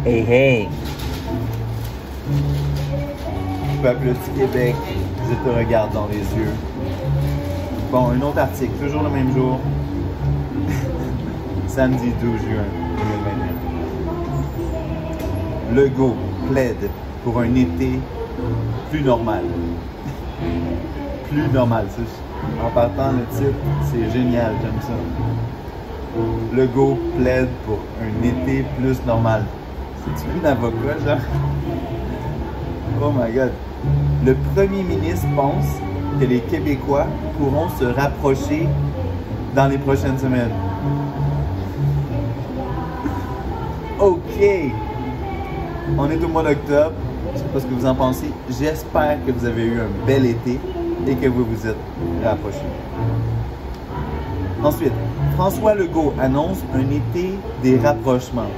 Hey, hey! Peuple du Québec, je te regarde dans les yeux. Bon, un autre article, toujours le même jour. Samedi 12 juin 2021. Legault plaide pour un été plus normal. Plus normal. En partant, le titre, c'est génial, j'aime ça. Legault plaide pour un été plus normal. C'est-tu un avocat, genre? Oh my God. Le premier ministre pense que les Québécois pourront se rapprocher dans les prochaines semaines. OK. On est au mois d'octobre. Je ne sais pas ce que vous en pensez. J'espère que vous avez eu un bel été et que vous vous êtes rapprochés. Ensuite, François Legault annonce un été des rapprochements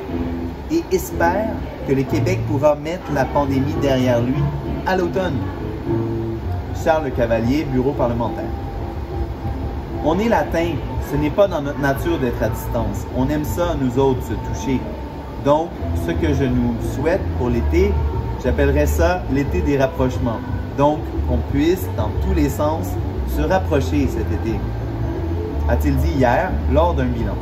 et espère que le Québec pourra mettre la pandémie derrière lui à l'automne. Charles Cavalier, bureau parlementaire. On est latin, ce n'est pas dans notre nature d'être à distance. On aime ça, nous autres, se toucher. Donc, ce que je nous souhaite pour l'été, j'appellerais ça l'été des rapprochements. Donc, qu'on puisse, dans tous les sens, se rapprocher cet été, a-t-il dit hier lors d'un bilan.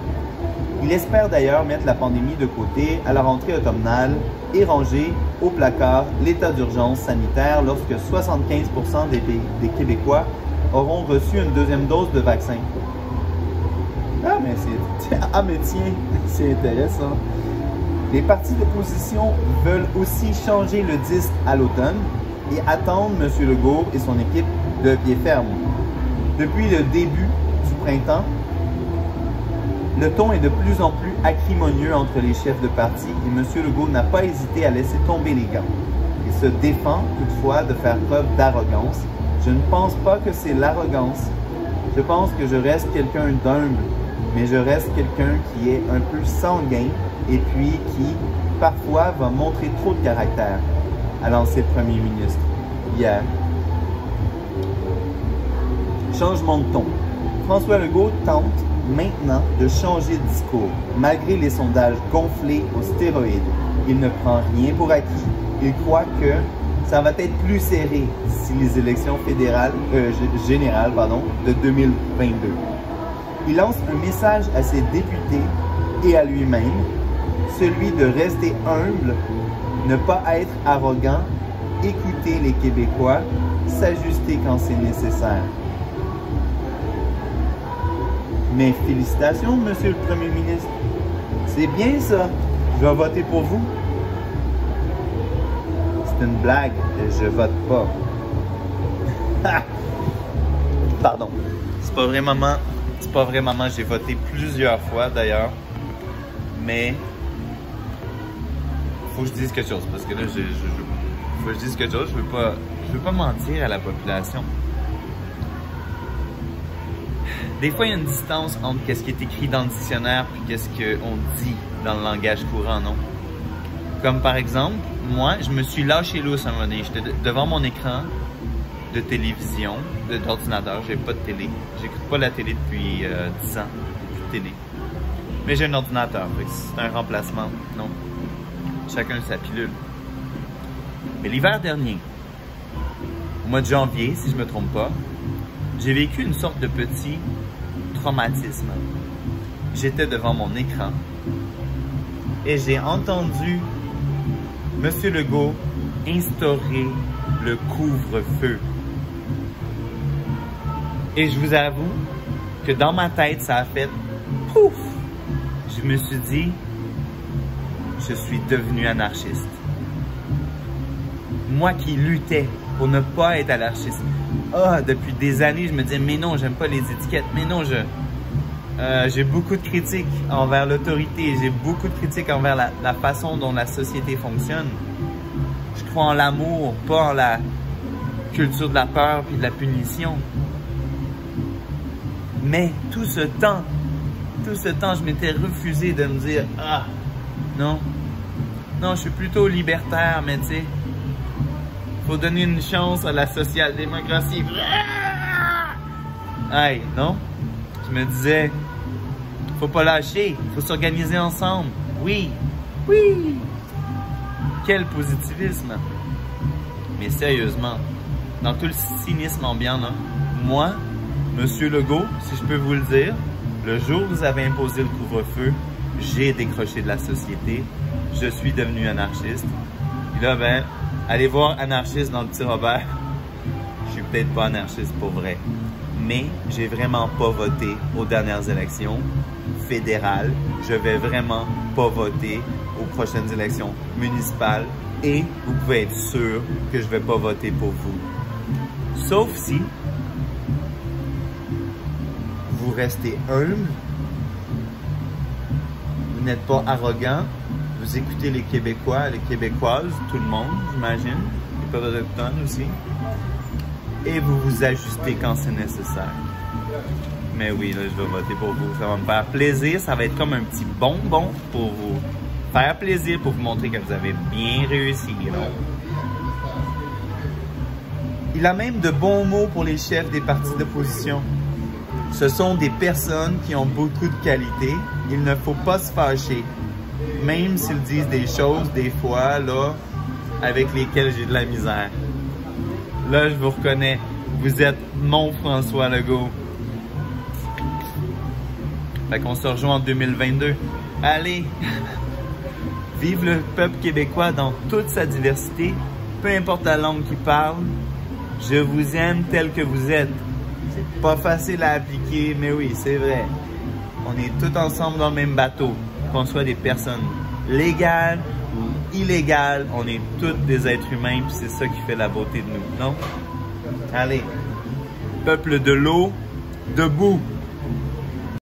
Il espère d'ailleurs mettre la pandémie de côté à la rentrée automnale et ranger au placard l'état d'urgence sanitaire lorsque 75% des Québécois auront reçu une deuxième dose de vaccin. Ah, mais tiens, c'est intéressant. Les partis d'opposition veulent aussi changer le disque à l'automne et attendent M. Legault et son équipe de pied ferme. Depuis le début du printemps, le ton est de plus en plus acrimonieux entre les chefs de parti et M. Legault n'a pas hésité à laisser tomber les gants. Il se défend toutefois de faire preuve d'arrogance. Je ne pense pas que c'est l'arrogance. Je pense que je reste quelqu'un d'humble, mais je reste quelqu'un qui est un peu sanguin et puis qui, parfois, va montrer trop de caractère, a lancé le premier ministre hier. Changement de ton. François Legault tente maintenant de changer de discours, malgré les sondages gonflés aux stéroïdes. Il ne prend rien pour acquis. Il croit que ça va être plus serré d'ici les élections générales de 2022. Il lance un message à ses députés et à lui-même, celui de rester humble, ne pas être arrogant, écouter les Québécois, s'ajuster quand c'est nécessaire. Mais félicitations, Monsieur le Premier ministre. C'est bien ça. Je vais voter pour vous. C'est une blague. Je vote pas. Pardon. C'est pas vrai, maman. C'est pas vrai, maman. J'ai voté plusieurs fois, d'ailleurs. Mais faut que je dise quelque chose. Parce que là, faut que je dise quelque chose. Je veux pas mentir à la population. Des fois, il y a une distance entre ce qui est écrit dans le dictionnaire et qu'est-ce qu'on dit dans le langage courant, non? Comme par exemple, moi, je me suis lâché lousse à un moment donné. J'étais devant mon écran de télévision, d'ordinateur. J'ai pas de télé. J'écoute pas la télé depuis 10 ans. J'ai plus de télé. Mais j'ai un ordinateur. C'est un remplacement, non? Chacun sa pilule. Mais l'hiver dernier, au mois de janvier, si je me trompe pas, j'ai vécu une sorte de petit traumatisme. J'étais devant mon écran et j'ai entendu M. Legault instaurer le couvre-feu. Et je vous avoue que dans ma tête, ça a fait pouf! Je me suis dit, je suis devenu anarchiste. Moi qui luttais pour ne pas être anarchiste. Depuis des années, je me disais, mais non, j'aime pas les étiquettes. Mais non, j'ai beaucoup de critiques envers l'autorité. J'ai beaucoup de critiques envers la façon dont la société fonctionne. Je crois en l'amour, pas en la culture de la peur puis de la punition. Mais tout ce temps, je m'étais refusé de me dire, non, je suis plutôt libertaire, mais tu sais, faut donner une chance à la social-démocratie. Hey, non? Je me disais, faut pas lâcher, faut s'organiser ensemble. Oui. Quel positivisme! Mais sérieusement, dans tout le cynisme ambiant, là, moi, Monsieur Legault, si je peux vous le dire, le jour où vous avez imposé le couvre-feu, j'ai décroché de la société, je suis devenu anarchiste. Et là, ben, allez voir anarchiste dans le petit Robert. Je suis peut-être pas anarchiste pour vrai, mais j'ai vraiment pas voté aux dernières élections fédérales. Je vais vraiment pas voter aux prochaines élections municipales et vous pouvez être sûr que je vais pas voter pour vous. Sauf si vous restez humble, vous n'êtes pas arrogant, vous écoutez les Québécois, les Québécoises, tout le monde, j'imagine, les peuples autochtones aussi, et vous vous ajustez quand c'est nécessaire. Mais oui, là, je vais voter pour vous. Ça va me faire plaisir. Ça va être comme un petit bonbon pour vous faire plaisir, pour vous montrer que vous avez bien réussi. Là. Il a même de bons mots pour les chefs des partis d'opposition. Ce sont des personnes qui ont beaucoup de qualités. Il ne faut pas se fâcher. Même s'ils disent des choses, des fois, là, avec lesquelles j'ai de la misère. Là, je vous reconnais. Vous êtes mon François Legault. Fait qu'on se rejoint en 2022. Allez! Vive le peuple québécois dans toute sa diversité, peu importe la langue qu'il parle. Je vous aime tel que vous êtes. C'est pas facile à appliquer, mais oui, c'est vrai. On est tous ensemble dans le même bateau. Qu'on soit des personnes légales ou illégales, on est tous des êtres humains, puis c'est ça qui fait la beauté de nous, non? Allez, peuple de l'eau, debout!